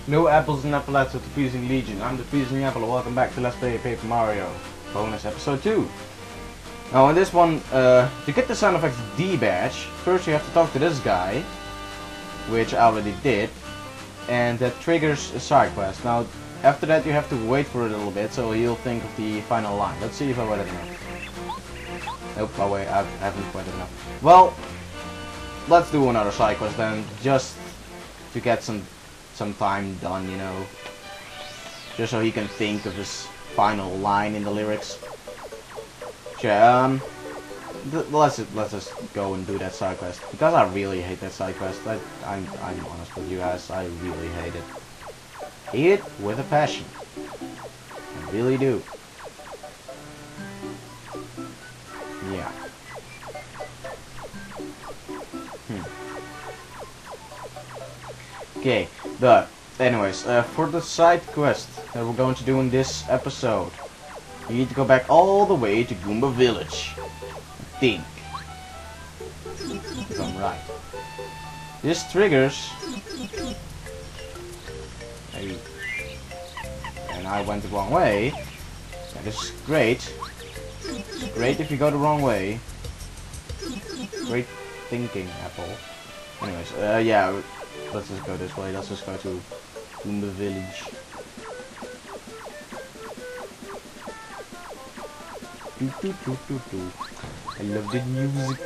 No apples and applettes of the Freezing Legion. I'm the Freezing Apple. Welcome back to Let's Play Paper Mario Bonus Episode 2. Now in this one, to get the sound effects D badge, first you have to talk to this guy, which I already did, and that triggers a side quest. Now after that you have to wait for a little bit, so he'll think of the final line. Let's see if I waited enough. Nope, I haven't waited enough. Well, let's do another side quest then, just to get some time done, you know, just so he can think of his final line in the lyrics. Sure, let's just go and do that side quest, because I really hate that side quest. I'm honest with you guys, I really hate it. Hate it with a passion. I really do. Yeah. Okay, but anyways, for the side quest that we're going to do in this episode, you need to go back all the way to Goomba Village. I think. If I'm right. This triggers... And I went the wrong way. That is great. It's great if you go the wrong way. Great thinking, Apple. Anyways, yeah. Let's just go this way. Let's just go to Goomba Village. I love the music.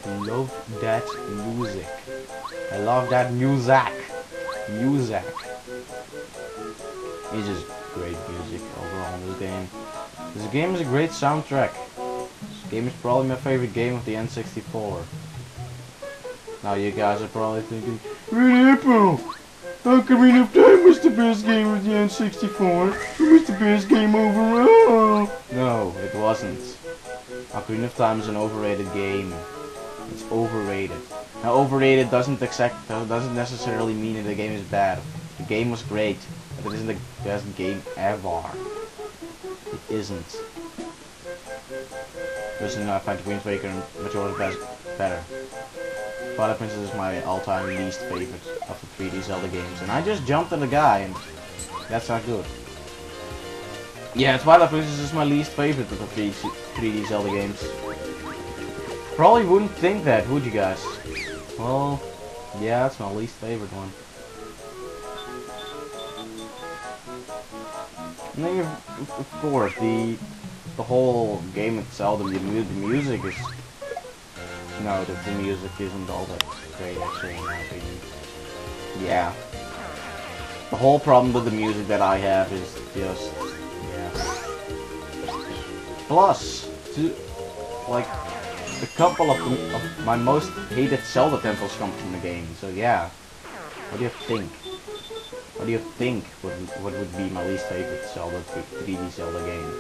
I love that music. I love that music. Music. It's just great music overall in this game. This game is a great soundtrack. This game is probably my favorite game of the N64. Now you guys are probably thinking, Apple, how come Enough Time was the best game of the N64? It was the best game overall. No, it wasn't. Ocarina of Time is an overrated game. It's overrated. Now overrated doesn't necessarily mean that the game is bad. The game was great, but it isn't the best game ever. It isn't. Listen, I find Wind Waker and Majora's Mask better. Twilight Princess is my all-time least favorite of the 3D Zelda games, and I just jumped on the guy, and that's not good. Yeah, Twilight Princess is my least favorite of the 3D Zelda games. Probably wouldn't think that, would you guys? Well, yeah, it's my least favorite one. And then, of course, the whole game itself, the music is... No, the music isn't all that great, actually, in my opinion. Yeah. The whole problem with the music that I have is just... yeah. Plus, like, a couple of my most hated Zelda temples come from the game, so yeah. What do you think? What do you think what would be my least favorite Zelda 3D Zelda game?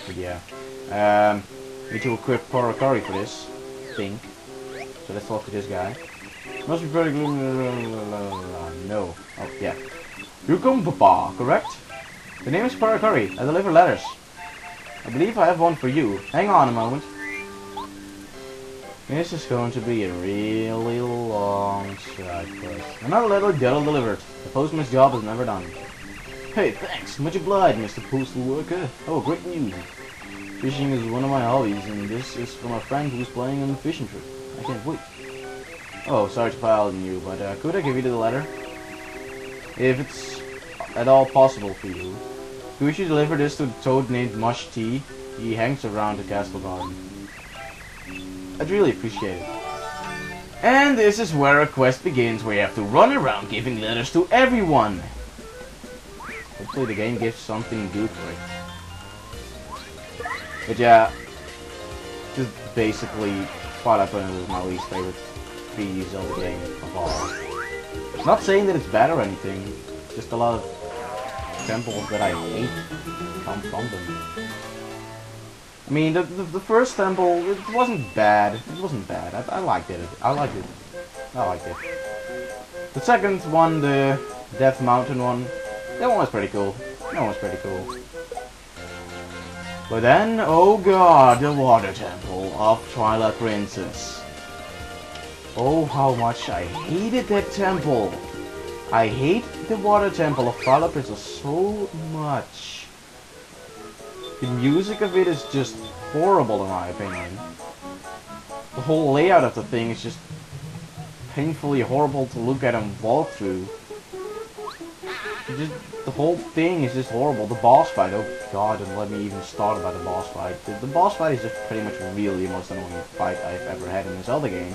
But yeah. Need to equip Parakari for this thing. So let's talk to this guy. Must be very good. No. Oh, yeah. You come, Papa, correct? The name is Parakari. I deliver letters. I believe I have one for you. Hang on a moment. This is going to be a really long side quest. Another letter delivered. The postman's job is never done. Hey, thanks. Much obliged, Mr. Postal Worker. Oh, great news. Fishing is one of my hobbies, and this is from a friend who's playing on a fishing trip. I can't wait. Oh, sorry to pile on you, but could I give you the letter? If it's at all possible for you. Could you deliver this to the toad named Mush Tea? He hangs around the castle garden. I'd really appreciate it. And this is where a quest begins, where you have to run around giving letters to everyone. Hopefully the game gives something good for it. But yeah, just basically, Twilight Princess is my least favorite 3D Zelda game of all. Not saying that it's bad or anything, just a lot of temples that I hate come from them. I mean, the first temple, it wasn't bad. It wasn't bad. I liked it. I liked it. I liked it. The second one, the Death Mountain one, that one was pretty cool. That one was pretty cool. But then, oh god, the Water Temple of Twilight Princess. Oh, how much I hated that temple. I hate the water temple of Twilight Princess so much. The music of it is just horrible in my opinion. The whole layout of the thing is just painfully horrible to look at and walk through. The whole thing is just horrible. The boss fight, oh god, don't let me even start about the boss fight. The boss fight is just pretty much really the most annoying fight I've ever had in a Zelda game.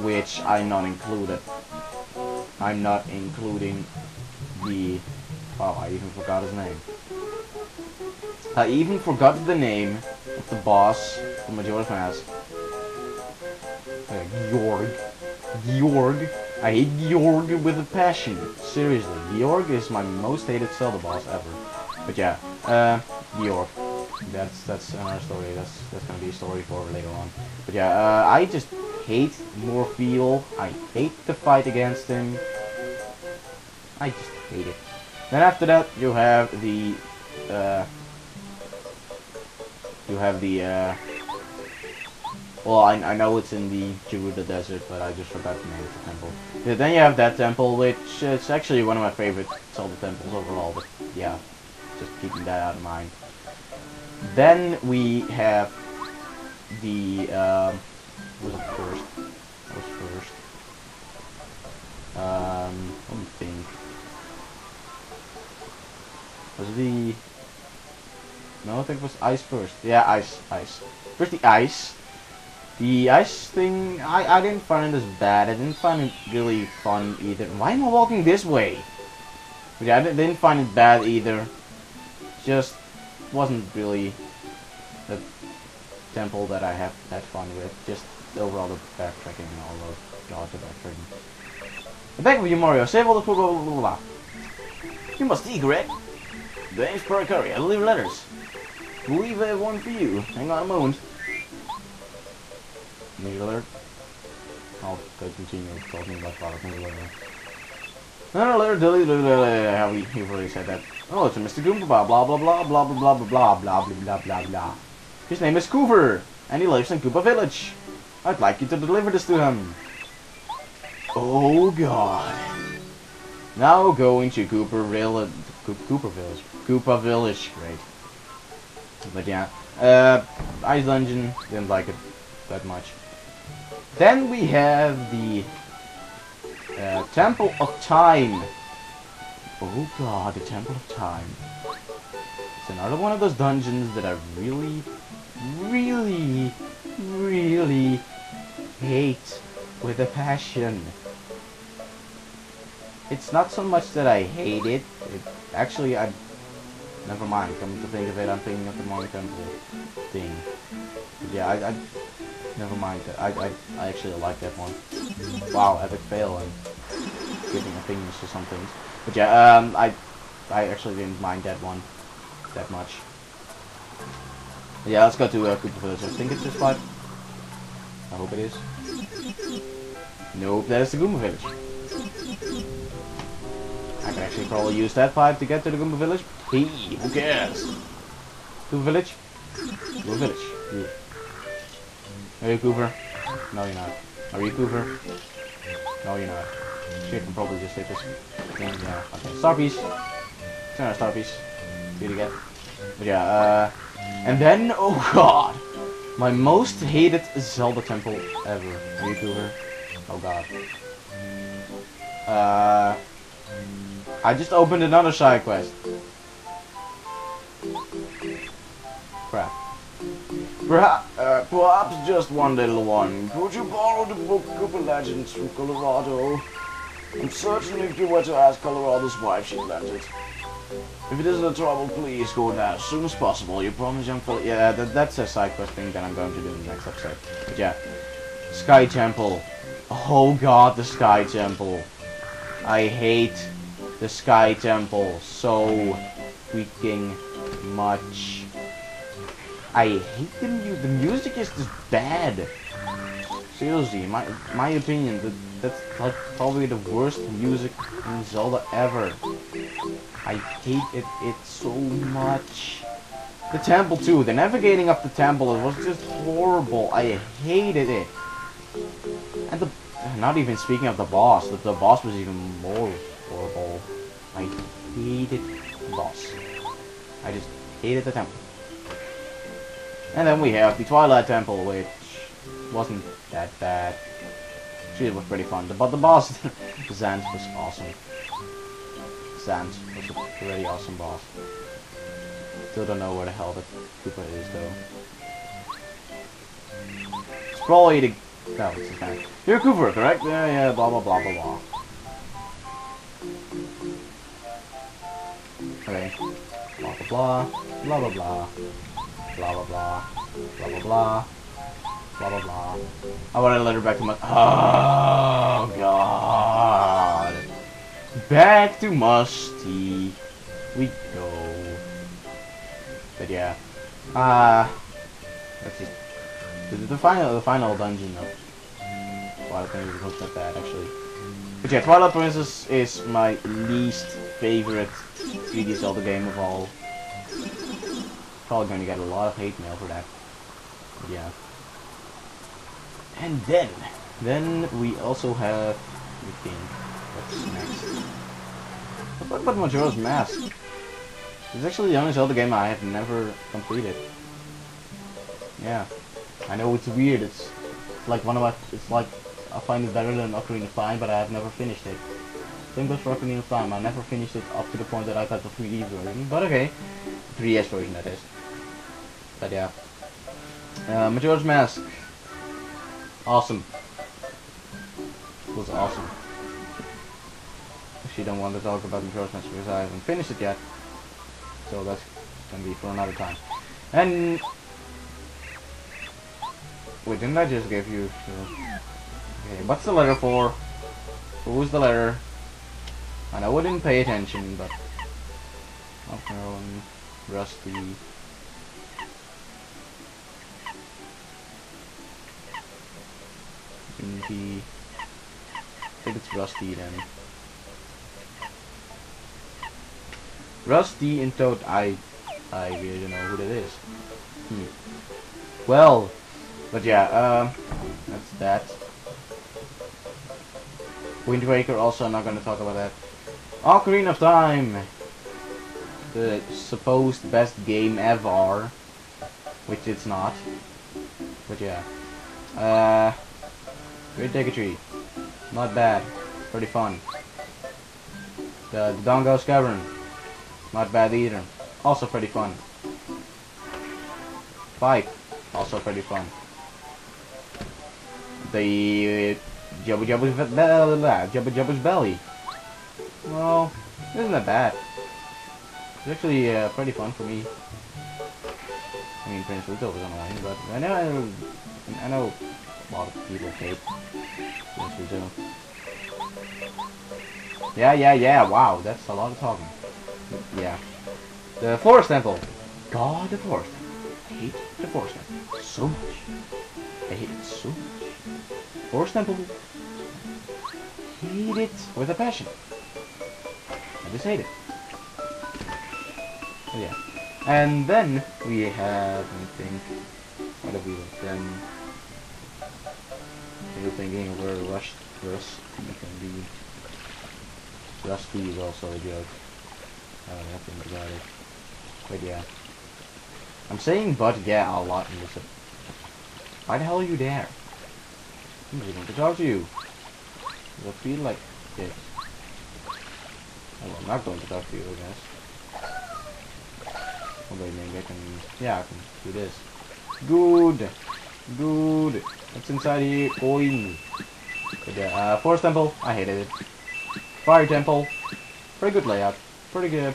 Which I'm not included. I'm not including the... Oh, I even forgot his name. I even forgot the name of the boss from Majora's Mask. Georg. Georg. I hate Georg with a passion. Seriously, Georg is my most hated Zelda boss ever. But yeah, Georg. That's another story. That's gonna be a story for later on. But yeah, I just hate Morpheal. I hate the fight against him. I just hate it. Then after that, you have the well, I know it's in the Gerudo Desert, but I just forgot the name of the temple. Yeah, then you have that temple, which is actually one of my favorite Zelda temples overall, but yeah, just keeping that out of mind. Then we have the, what was it first? What was first? Let me think. Was the... No, I think it was ice first. Yeah, ice. First the ice. The ice thing, I didn't find it as bad. I didn't find it really fun either. Why am I walking this way? But yeah, I didn't find it bad either. Just wasn't really the temple that I have had fun with. Just overall the backtracking and all those. God, the backtracking. The back of you, Mario. Save all the blah blah blah blah. You must eat, correct? The name's Curry. I leave letters. We'll leave one for you. Hang on a moment. Major alert. I'll continue talking about product maybe later. No, alert, how you've already said that. Oh, it's a Mr. Goomba, blah blah blah blah blah blah blah blah blah blah blah blah. His name is Cooper, and he lives in Koopa Village. I'd like you to deliver this to him. Oh god. Now going to Koopa Village. Koopa Village, great. But yeah, Ice Dungeon, didn't like it that much. Then we have the Temple of Time. Oh god, the Temple of Time. It's another one of those dungeons that I really, really, really hate with a passion. It's not so much that I hate it. Actually, never mind. Come to think of it, I'm thinking of the Monkey Temple thing. But yeah, never mind. I actually like that one. Wow, epic fail and giving opinions to some things. But yeah, I actually didn't mind that one that much. But yeah, let's go to Koopa Village. I think it's just 5. I hope it is. Nope, that is the Goomba Village. I can actually probably use that 5 to get to the Goomba Village. Hey, who cares? Goomba Village? Goomba Village. Yeah. Are you Cooper? No, you're not. Are you Cooper? No, you're not. Shit, I can probably just take this thing. Yeah, okay. Star piece. It's not a star piece. Good to get. But yeah, and then, oh god! My most hated Zelda temple ever. Are you Cooper? Oh god. I just opened another side quest. Crap. Perhaps just one little one. Could you borrow the book Koopa Legends from Colorado? I'm certain if you were to ask Colorado's wife, she'd lend it. If it isn't a trouble, please go now as soon as possible. You promise, young fella? Yeah, that's a side quest thing that I'm going to do in the next episode. But yeah, Sky Temple. Oh god, the Sky Temple. I hate the Sky Temple so freaking much. I hate the music. The music is just bad. Seriously, in my opinion, that's like probably the worst music in Zelda ever. I hate it so much. The temple too. The navigating of the temple was just horrible. I hated it. And the not even speaking of the boss. The boss was even more horrible. I hated the boss. I just hated the temple. And then we have the Twilight Temple, which wasn't that bad. Actually, it was pretty fun. But the boss, Zant, was awesome. Zant was a pretty awesome boss. Still don't know where the hell the Koopa is, though. It's probably the... No, it's his name. You're Koopa, correct? Yeah, blah, blah, blah, blah, blah. Okay. Blah, blah, blah. Blah, blah, blah. Blah, blah, blah. Blah, blah, blah. Blah, blah, blah. I want to let her back to my... Oh, God. Back to Musty. We go. But yeah. Let's just... The final dungeon of Twilight Princess was not bad, actually. But yeah, Twilight Princess is my least favorite 3D Zelda game of all. Probably going to get a lot of hate mail for that. But yeah. And then we also have, I think, what's next? What about Majora's Mask? It's actually the only Zelda game I have never completed. Yeah. I know it's weird, it's like one of my, it's like, I find it better than Ocarina of Time, but I have never finished it. Same goes for Ocarina of Time, I never finished it up to the point that I got the 3D version, but okay. 3DS version, that is. But yeah. Majora's Mask. Awesome. It was awesome. Actually don't want to talk about Majora's Mask because I haven't finished it yet. So that's gonna be for another time. And... Wait, didn't I just give you... Okay, what's the letter for? Who's the letter? I know I didn't pay attention, but... Oh, Rusty... Inky... I think it's Rusty then. Rusty and Toad, I really don't know who that is. Well... But yeah, that's that. Wind Waker also, I'm not gonna talk about that. Ocarina of Time! The supposed best game ever. Which it's not. But yeah. Great Tree. Not bad. Pretty fun. The Dongo's Cavern. Not bad either. Also pretty fun. Pipe. Also pretty fun. The Jabba Jabba's Belly. Well, isn't that bad. It's actually pretty fun for me. I mean, Prince Ruto was annoying, but I know a lot of people hate Prince Ruto. Yeah. Wow, that's a lot of talking. Yeah. The Forest Temple. God, the Forest Temple. I hate the Forest Temple so much. I hate it so much. Forest Temple. Hate it with a passion. I just hate it. So yeah. And then we have, I think, what have we done? You're thinking where Rusty can be. Rusty is also a joke. I don't have to think about it. But yeah. I'm saying but yeah a lot in this. Why the hell are you there? I'm really going to talk to you. Does it feel like this? Oh, well, I'm not going to talk to you, I guess. Okay, maybe I can... Yeah, I can do this. Good! Good! What's inside here? Going! But yeah, Forest Temple, I hated it. Fire Temple, pretty good layout. Pretty good.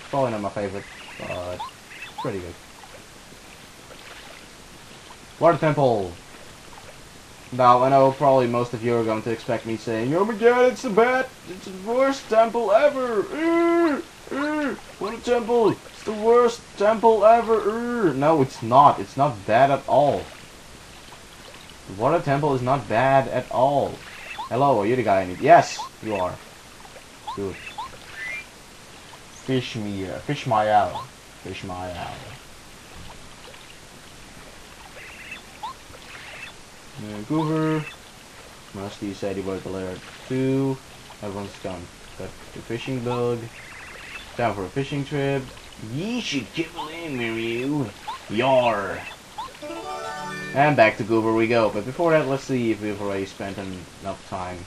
Probably not my favorite, but pretty good. Water Temple! Now, I know probably most of you are going to expect me saying, oh my god, it's the worst temple ever! Water Temple! It's the worst temple ever! No, it's not. It's not bad at all. The Water Temple is not bad at all. Hello, are you the guy I need? Yes, you are. Good. Fish me, fish my out. Fish my out. Goover. Musty said he was the layer 2. Everyone's gone. Got the fishing bug. Time for a fishing trip. Ye should kibble in, Miryu. Yar. And back to Goober we go. But before that, let's see if we've already spent enough time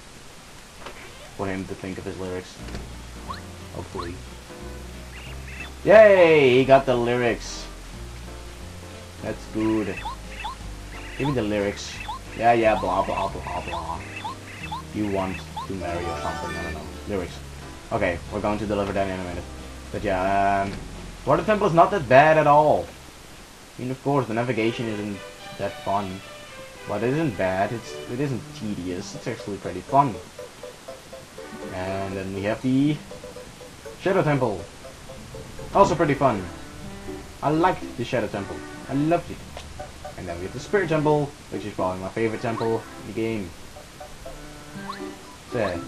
for him to think of his lyrics. Hopefully. Yay! He got the lyrics. That's good. Give me the lyrics. Yeah, blah, blah, blah, blah. You want to marry or something, I don't know. Lyrics. Okay, we're going to deliver that in a minute. But yeah, Water Temple is not that bad at all. I mean, of course, the navigation isn't that fun. But it isn't bad, it isn't tedious, it's actually pretty fun. And then we have the Shadow Temple. Also pretty fun. I liked the Shadow Temple. I loved it. And then we have the Spirit Temple, which is probably my favorite temple in the game. So,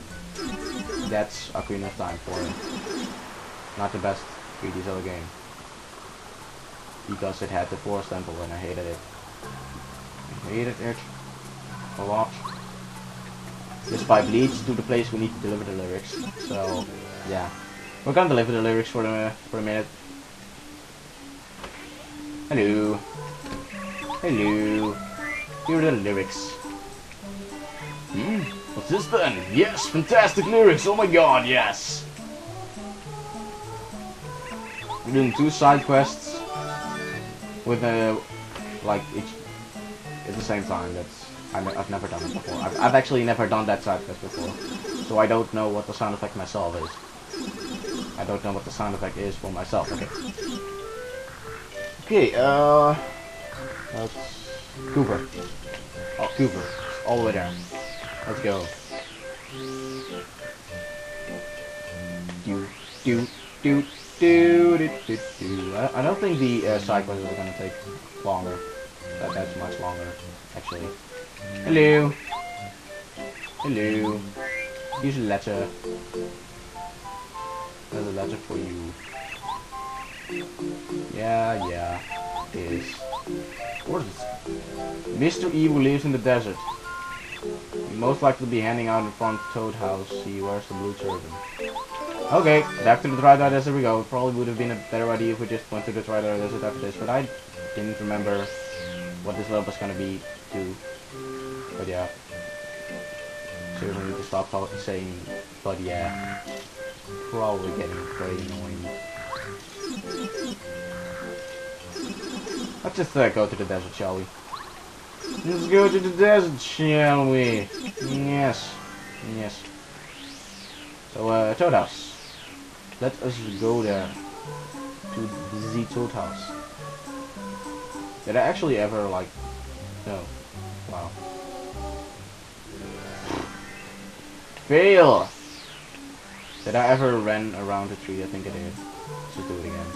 that's Ocarina of Time for it. Not the best 3D Zelda game. Because it had the Forest Temple and I hated it. I hated it a lot. This pipe leads to the place we need to deliver the lyrics. So, yeah. We're gonna deliver the lyrics for a minute. Hello. Hello. Here are the lyrics. What's this then? Yes, fantastic lyrics. Oh my god, yes. We're doing 2 side quests with like each at the same time. I've never done it before. I've actually never done that side quest before, so I don't know what the sound effect myself is. I don't know what the sound effect is for myself. Okay, that's Cooper. Oh, Cooper. All the way down. Let's go. I don't think the side quests are gonna take longer. That's much longer, actually. Hello. Hello. Here's a letter. There's a letter for you. Yeah, it is. What is this? Mr. E who lives in the desert. You most likely be hanging out in front of Toad House. He wears the blue turban. Okay, back to the Twilight Desert we go. It probably would have been a better idea if we just went to the Twilight Desert after this, but I didn't remember what this level was gonna be too. But yeah. Seriously need to stop saying but yeah. Probably getting pretty annoying. Let's just go to the desert, shall we? Let's go to the desert, shall we? Yes. So, Toad House. Let us go there. To the Toad House. Did I actually ever, like... No. Wow. Fail! Did I ever run around a tree? I think I did. Let's just do it again.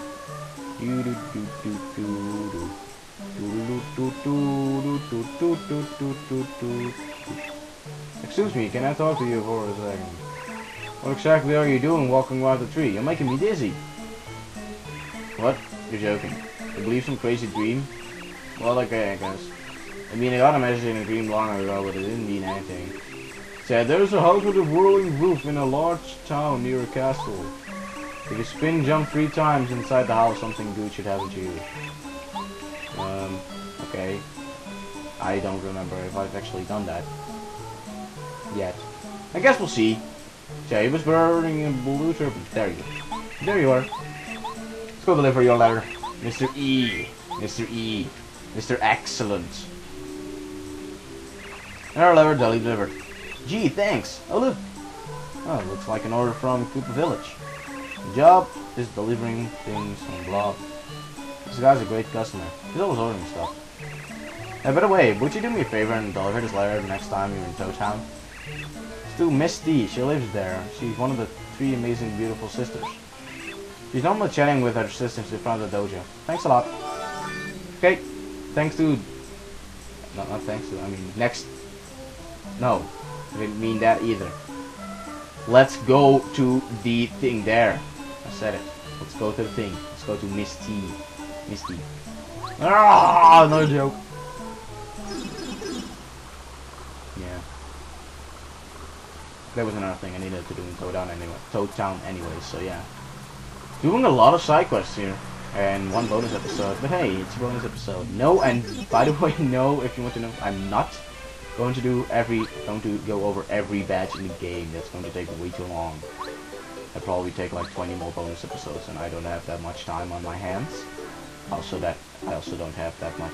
Excuse me, can I talk to you for a second? What exactly are you doing walking around the tree? You're making me dizzy. What? You're joking. You believe some crazy dream? Well, okay, I guess. I mean, I got a message in a dream long ago, but it didn't mean anything. It said, there's a house with a whirling roof in a large town near a castle. If you spin jump 3 times inside the house, something good should happen to you. Okay. I don't remember if I've actually done that yet. I guess we'll see. Yeah, he was wearing a blue turban. There you go. There you are. Let's go deliver your letter. Mr. E. Mr. E. Mr. Excellent. And our letter delivered. Gee, thanks. Oh, look. Oh, looks like an order from Koopa Village. The job is delivering things on blog. This guy's a great customer. He's always ordering stuff. By the way, would you do me a favor and deliver this letter the next time you're in Toad Town? It's to Misty. She lives there. She's one of the 3 amazing, beautiful sisters. She's normally chatting with her sisters in front of the dojo. Thanks a lot. Okay. Thanks to... No, not thanks to. I mean, next... No. I didn't mean that either. Let's go to the thing there. I said it. Let's go to the thing. Let's go to Misty. Misty. Ah, another joke. Yeah. That was another thing I needed to do in Toad Town anyway, so yeah. Doing a lot of side quests here. And one bonus episode, but hey, it's a bonus episode. No, and by the way, no, if you want to know, I'm not going to go over every badge in the game. That's going to take way too long. It'll probably take like 20 more bonus episodes, and I don't have that much time on my hands. I also don't have that much.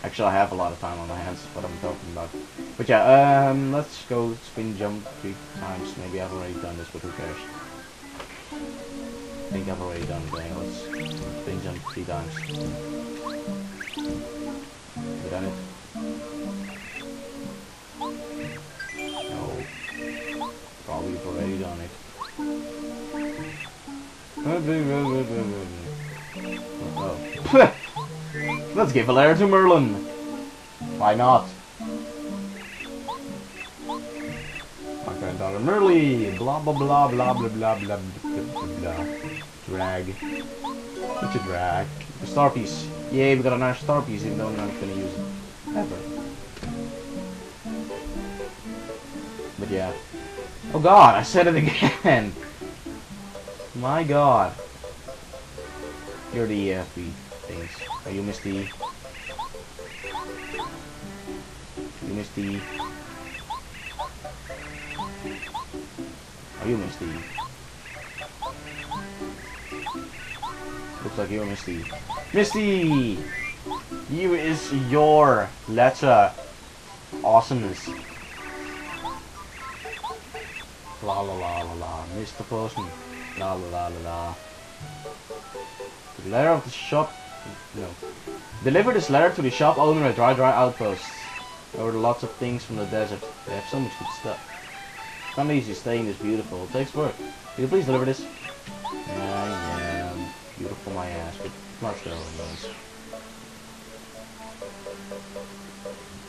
Actually, I have a lot of time on my hands. What I'm talking about. But yeah, let's go spin jump 3 times. Maybe I've already done this, but who cares? I think I've already done it. Okay, let's spin jump 3 times. Have you done it? No. Probably have already done it. Oh. Let's give a letter to Merlin. Why not? My granddaughter Merly. Blah blah blah blah blah blah blah blah blah. Drag. What's a drag? A star piece. Yay, we got a nice star piece, even though I'm not gonna use it ever. But yeah. Oh god, I said it again. My god. You're the EFB things. Are you Misty? You Misty? Are you Misty? Looks like you're Misty. Misty! You is your letter. Awesomeness. La la la la la. Mr. Person. La la la la la. The letter of the shop. No. Deliver this letter to the shop owner at Dry Outpost. There order lots of things from the desert. They have so much good stuff. It's not easy staying this beautiful. It takes work. Will you please deliver this? Yeah. Beautiful my ass, but let's go.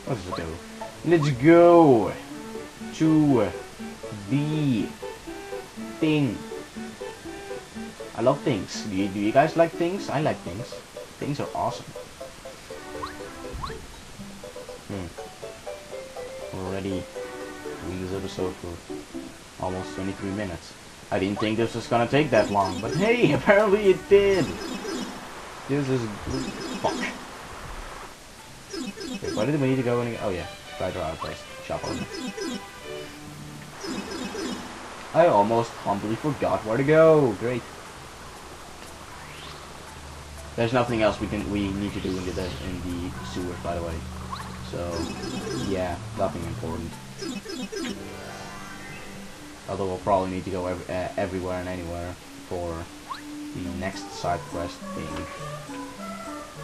Let's go. Let's go to the thing. I love things. Do you guys like things? I like things. Things are awesome. We're already doing this episode for almost 23 minutes. I didn't think this was gonna take that long, but hey, apparently it did. This is fuck. Okay, why did we need to go in? Oh yeah, right around first. Shop owner. I almost humbly forgot where to go. Great. There's nothing else we need to do in the sewers, by the way. So yeah, nothing important. Although we'll probably need to go everywhere and anywhere for the next side quest thing.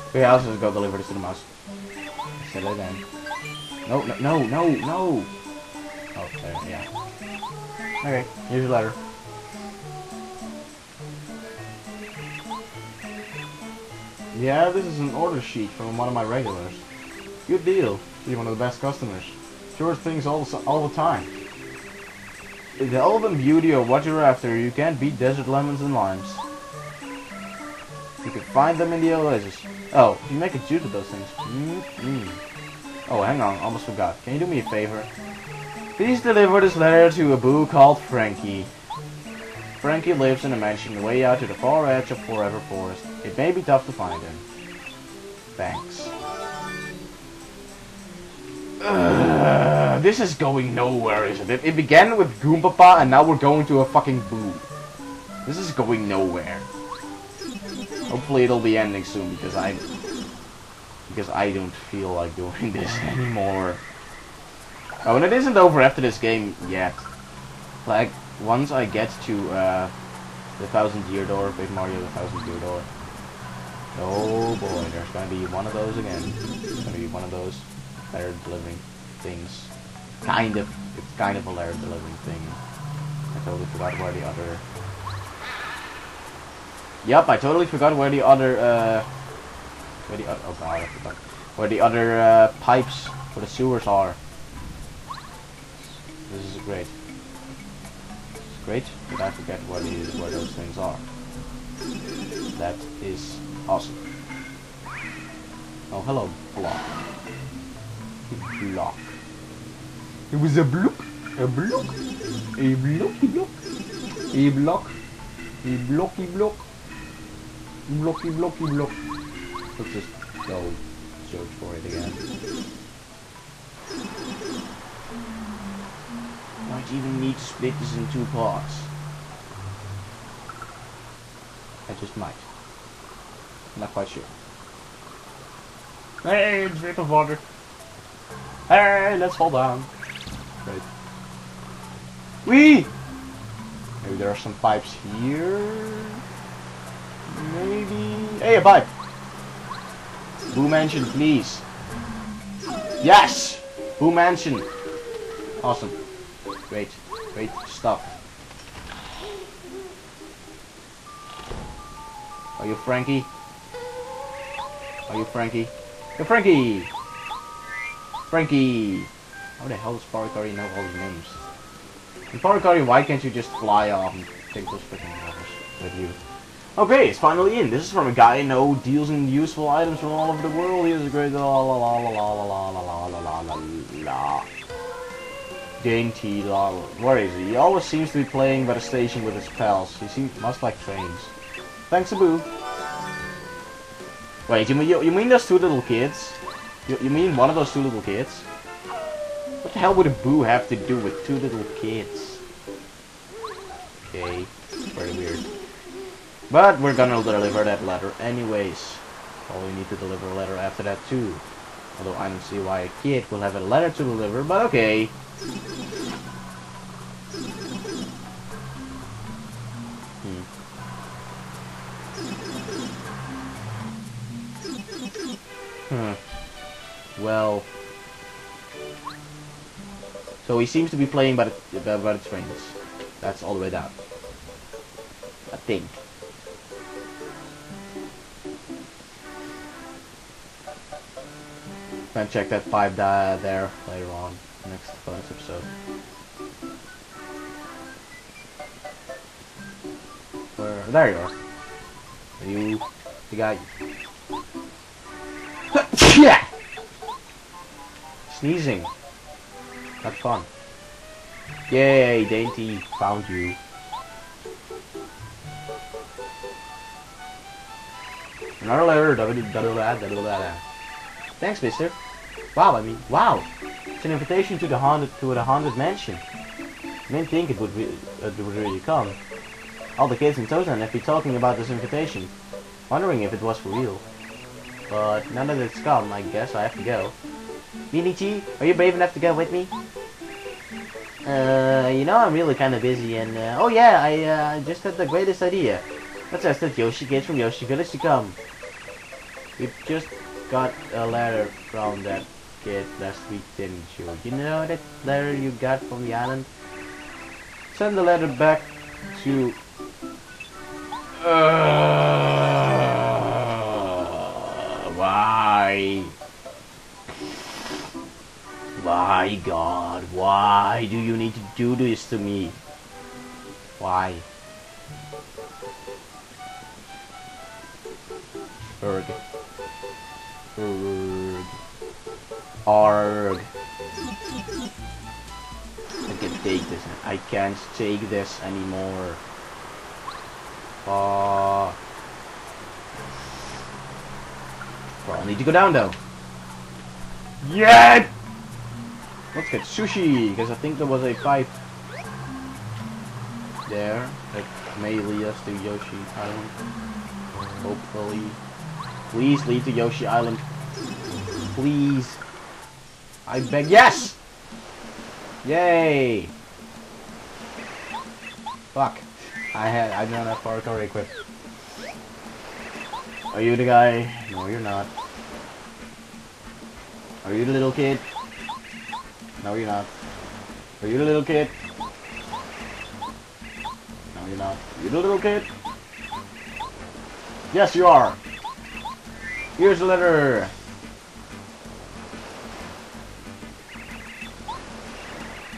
Okay, I'll just go deliver this to the mouse. I said it again. No, no, no, no, no! Oh, there, yeah. Okay, here's your letter. Yeah, this is an order sheet from one of my regulars. Good deal. You're one of the best customers. Sure things all the time. The elven beauty of what you're after, you can't beat desert lemons and limes. You can find them in the oasis. Oh, you make a juice with those things. Oh, hang on, almost forgot. Can you do me a favor? Please deliver this letter to a boo called Frankie. Frankie lives in a mansion way out to the far edge of Forever Forest. It may be tough to find him. Thanks. This is going nowhere, isn't it? It began with Goompapa and now we're going to a fucking boo. This is going nowhere. Hopefully it'll be ending soon because I don't feel like doing this anymore. Oh, and it isn't over after this game yet. Like, once I get to the 1000-year door, Big Mario the 1000-year door. Oh boy, there's gonna be one of those again. It's gonna be one of those letter delivering things. It's kind of a letter delivering thing. I totally forgot where the other... Yep, I totally forgot where the other, oh god, I forgot. Where the other, pipes for the sewers are. This is great. It's great, but I forget where those things are. That is awesome. Oh, hello, block. Block. It was a block. A block. A blocky block. A block. A blocky block. Blocky blocky block. Let's just go search for it again. Might even need to split this in 2 parts. I just might. Not quite sure. Hey, it's bit of water. Hey, let's fall down. Great. Whee! Maybe there are some pipes here. Maybe. Hey, a pipe! Boo Mansion, please. Yes! Boo Mansion. Awesome. Great. Great stuff. Are you Frankie? Are you Frankie? You're Frankie! Frankie! How the hell does Parikari know all the names? And Parikari, why can't you just fly off and take those freaking levels with you? Okay, it's finally in. This is from a guy I know deals in useful items from all over the world. He is a great la la la la la la la la la la la la. Dainty la. Where is he? He always seems to be playing by the station with his pals. He must like trains. Thanks, Abu. Wait, you mean those 2 little kids? You mean one of those 2 little kids? What the hell would a boo have to do with 2 little kids? Okay, very weird. But we're gonna deliver that letter anyways. Probably need to deliver a letter after that too. Although I don't see why a kid will have a letter to deliver, but okay. Well, so he seems to be playing by the trains. That's all the way down. I think. Gonna check that pipe there later on, next bonus episode. Where? There you are. You, the guy. Yeah. Sneezing. Not fun. Yay, Dainty, found you. Another letter. Thanks, mister. Wow, wow. It's an invitation to the haunted mansion. I didn't think it would really come. All the kids in Tozan have been talking about this invitation, wondering if it was for real. But now that it's come, I guess I have to go. Minichi, are you brave enough to go with me? You know I'm really kind of busy and, oh yeah, I just had the greatest idea. Let's ask that Yoshi kid from Yoshi Village to come. We just got a letter from that kid last week, didn't you? You know that letter you got from the island? Send the letter back to... Why? My God, why do you need to do this to me? Why? Erg. Erg. Arg. I can't take this. I can't take this anymore. Well, I need to go down though. Yeah! Let's get sushi, because I think there was a pipe there that may lead us to Yoshi Island. Hopefully. Please lead to Yoshi Island. Please. I beg. Yes! Yay! Fuck. I don't have Parikour equipped. Are you the guy? No, you're not. Are you the little kid? No, you're not. Are you the little kid? No, you're not. You the little kid? Yes, you are. Here's the letter.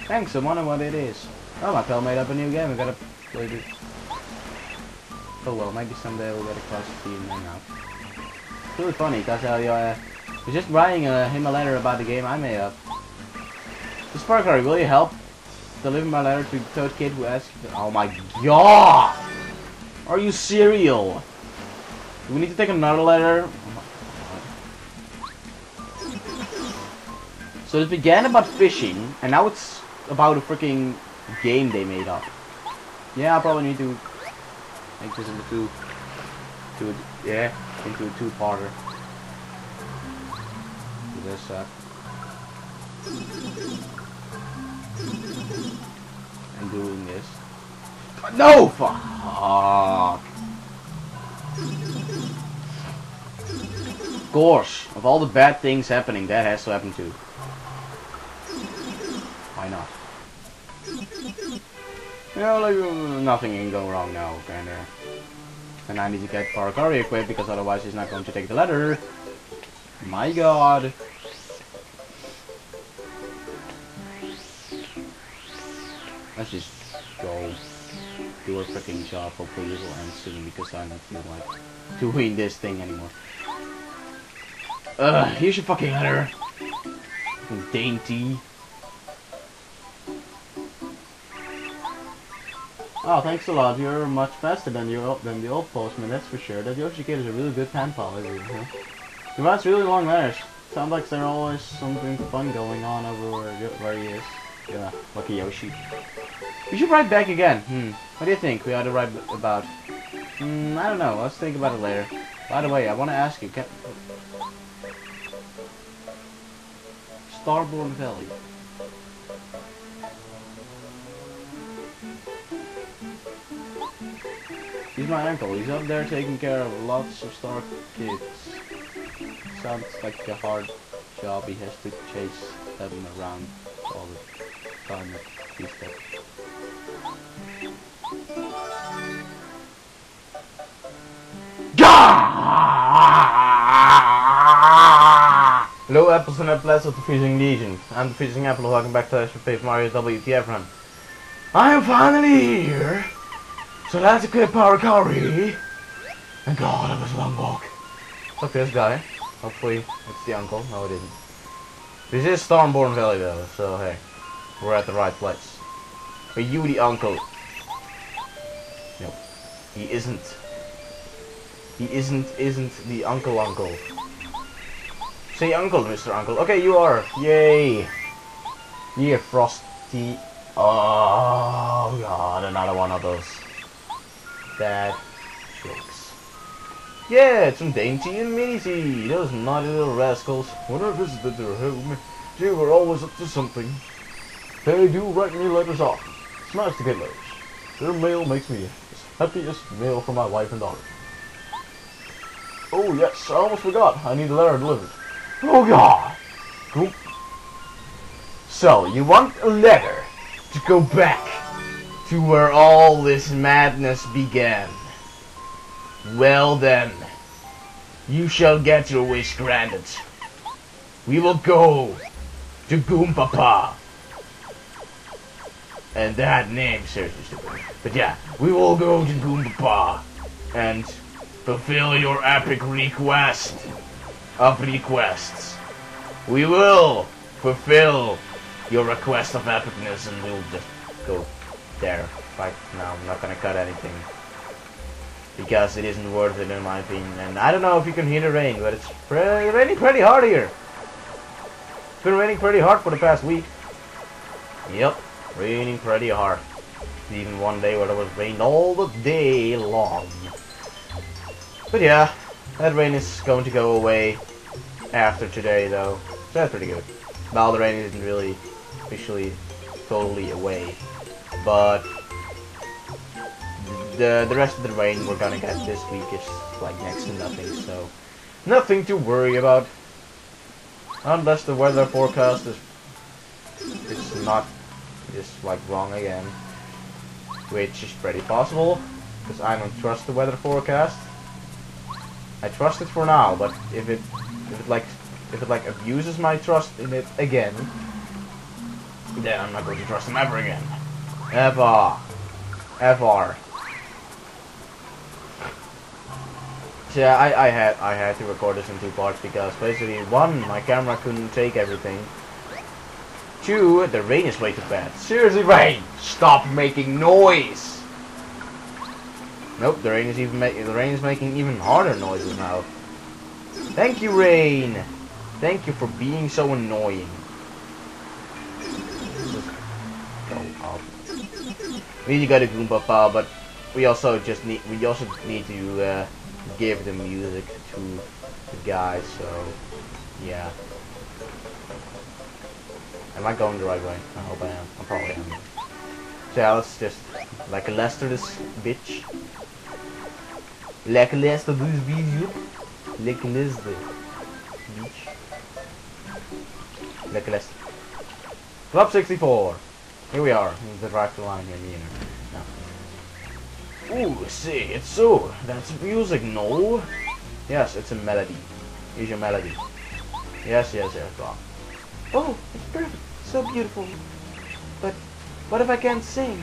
Thanks, I wonder what it is. Oh, my pal made up a new game. I gotta play it. Oh well, maybe someday we'll get across the team and now. It's really funny because I was just writing him a letter about the game I made up. So Sparkler, will you help deliver my letter to Toad Kid who asked? Oh my god! Are you serial? Do we need to take another letter? So it began about fishing, and now it's about a freaking game they made up. Yeah, I probably need to make this into into a two-parter. Do this and doing this. No, fuck. Of course, of all the bad things happening, that has to happen too. Why not? You know, like, nothing can go wrong now, kinda. And I need to get Parakari equipped because otherwise he's not going to take the letter. My god. Let's just go do a freaking job. Hopefully this will end soon because I don't feel like doing this thing anymore. Here's your fucking letter. Fucking dainty. Oh, thanks a lot. You're much faster than the old postman, that's for sure. That Yoshi kid is a really good pen pal, isn't he? Huh? He writes really long letters. Sounds like there's always something fun going on over where he is. Yeah, lucky Yoshi. We should write back again. What do you think we ought to write about? I don't know. Let's think about it later. By the way, I want to ask you, Starborn Valley. He's my uncle. He's up there taking care of lots of star kids. Sounds like a hard job. He has to chase them around all the time at these steps. Hello, apples and apples of the Freezing Legion. I'm the Freezing Apple. Welcome back to Paper Mario WTF run. I am finally here. So let's equip Parakari. And God, it was a long walk. Look, this guy. Hopefully, it's the uncle. No, it isn't. This is Stormborn Valley, though, so hey. We're at the right place. Are you the uncle? No. He isn't. He isn't the uncle. Say uncle, Mr. Uncle. Okay, you are. Yay. Yeah, Frosty. Oh, God, another one of those. Bad tricks. Yeah, some Dainty and Minty. Those naughty little rascals. When I visited their home, they were always up to something. They do write me letters often. It's nice to get letters. Their mail makes me as happy as mail from my wife and daughter. Oh yes, I almost forgot. I need a letter delivered. Oh God! Cool. So, you want a letter to go back to where all this madness began. Well then, you shall get your wish granted. We will go to Goompapa. And that name seriously stupid. But yeah, we will go to Goompapa and fulfill your epic request of requests. We will fulfill your request of epicness and we'll just go there right now. I'm not gonna cut anything because it isn't worth it in my opinion. And I don't know if you can hear the rain, but it's raining pretty hard here. It's been raining pretty hard for the past week. Yep, raining pretty hard. Even one day where there was rain all the day long. But yeah, that rain is going to go away after today though. So that's pretty good. Well, the rain isn't really officially totally away, but the rest of the rain we're gonna get this week is like next to nothing, so nothing to worry about. Unless the weather forecast is like wrong again, which is pretty possible because I don't trust the weather forecast. I trust it for now, but if it abuses my trust in it again, then I'm not going to trust him ever again. Ever. Yeah, I had to record this in 2 parts because basically 1, my camera couldn't take everything. 2, the rain is way too bad. Seriously, rain, stop making noise. Nope, the rain is making even harder noises now. Thank you, rain. Thank you for being so annoying. Just go up. We need to go to Goompapa, but we also need to give the music to the guys. So yeah. Am I going the right way? I hope I am. I probably am. So yeah, let's just like a Lester this bitch. Like a Lester this video. Like a Lester. Bitch. Like a Lester. Club 64. Here we are. The right line here, me and Ooh, see, it's so. That's music, no? Yes, it's a melody. Here's your melody. Yes, wow. Oh, it's perfect. So beautiful. But what if I can't sing?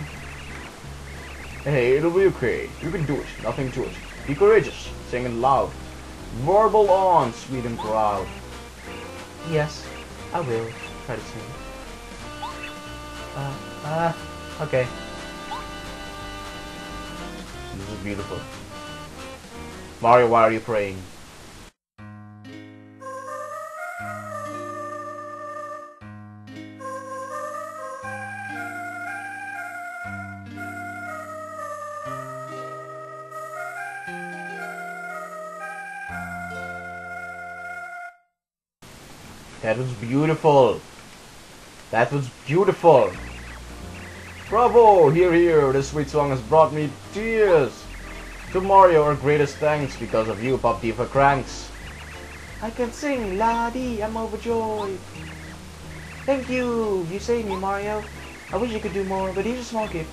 Hey, it'll be okay. You can do it. Nothing to it. Be courageous. Sing it loud. Warble on, sweet and proud. Yes, I will try to sing. Okay. This is beautiful. Mario, why are you praying? That was beautiful. That was beautiful. Bravo! Hear, hear. This sweet song has brought me tears. To Mario, our greatest thanks. Because of you, Pop Diva cranks. I can sing, laddie. I'm overjoyed. Thank you. You saved me, Mario. I wish you could do more, but here's a small gift.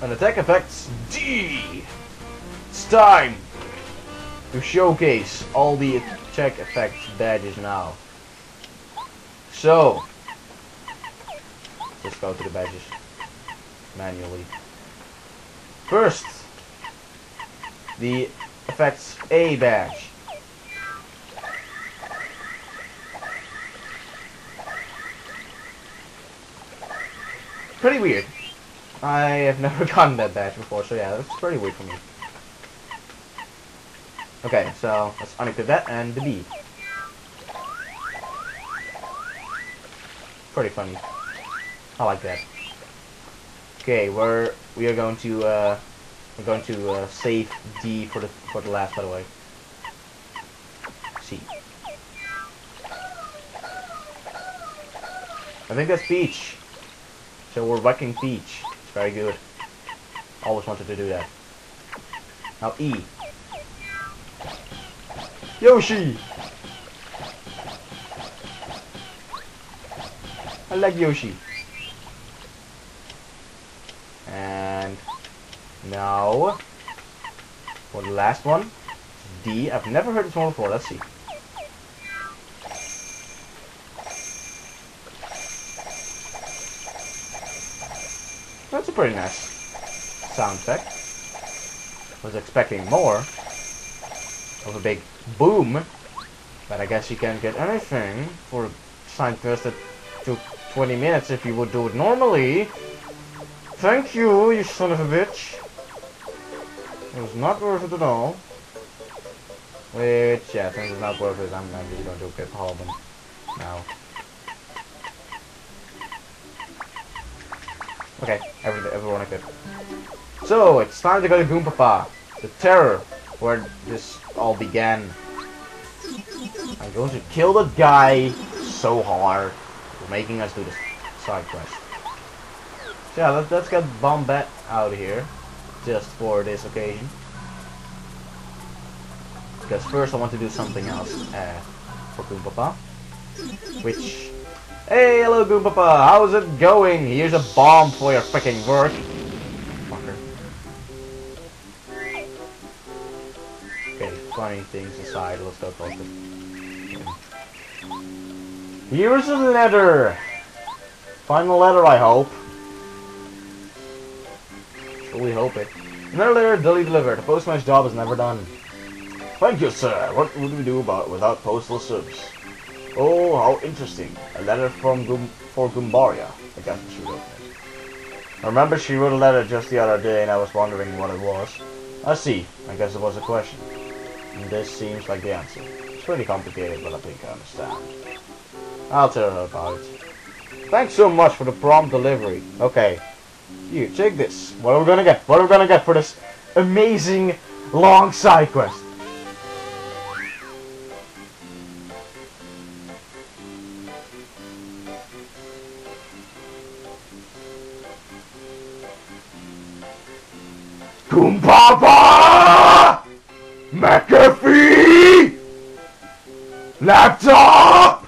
An attack effects D. It's time to showcase all the attack effects badges now. So, let's go to the badges manually. First, the effects A badge. Pretty weird. I have never gotten that badge before, so yeah, that's pretty weird for me. Okay, so let's unequip that and the B. Pretty funny. I like that. Okay, we are going to save D for the last, by the way. C. I think that's Peach. So we're wrecking Peach. It's very good. Always wanted to do that. Now E. Yoshi! I like Yoshi. And now for the last one, D. I've never heard this one before. Let's see. That's a pretty nice sound effect. Was expecting more of a big boom, but I guess you can't get anything for a side quest that took 20 minutes if you would do it normally. Thank you, you son of a bitch. It was not worth it at all. Which, yeah, since it's not worth it, I'm just going to get Halban now. Okay, everyone equipped. So, it's time to go to Goompapa, the terror, where this all began. I'm going to kill that guy so hard for making us do this side quest. So yeah, let's get Bombat out of here, just for this occasion. Because first I want to do something else for Goompapa. Which... Hey, hello Goompapa, how's it going? Here's a bomb for your freaking work. Fucker. Okay, funny things aside, let's go talk to him. Here's a letter! Final letter, I hope. So we hope it. Another letter duly delivered. The postman's job is never done. Thank you, sir. What would we do without postal service? Oh, how interesting. A letter from for Gumbaria. I guess we should open it. I remember she wrote a letter just the other day and I was wondering what it was. I see. I guess it was a question. And this seems like the answer. It's pretty complicated, but I think I understand. I'll tell her about it. Thanks so much for the prompt delivery. Okay. Here, take this. What are we gonna get? What are we gonna get for this amazing long side quest? Kumpapa! McAfee! Laptop!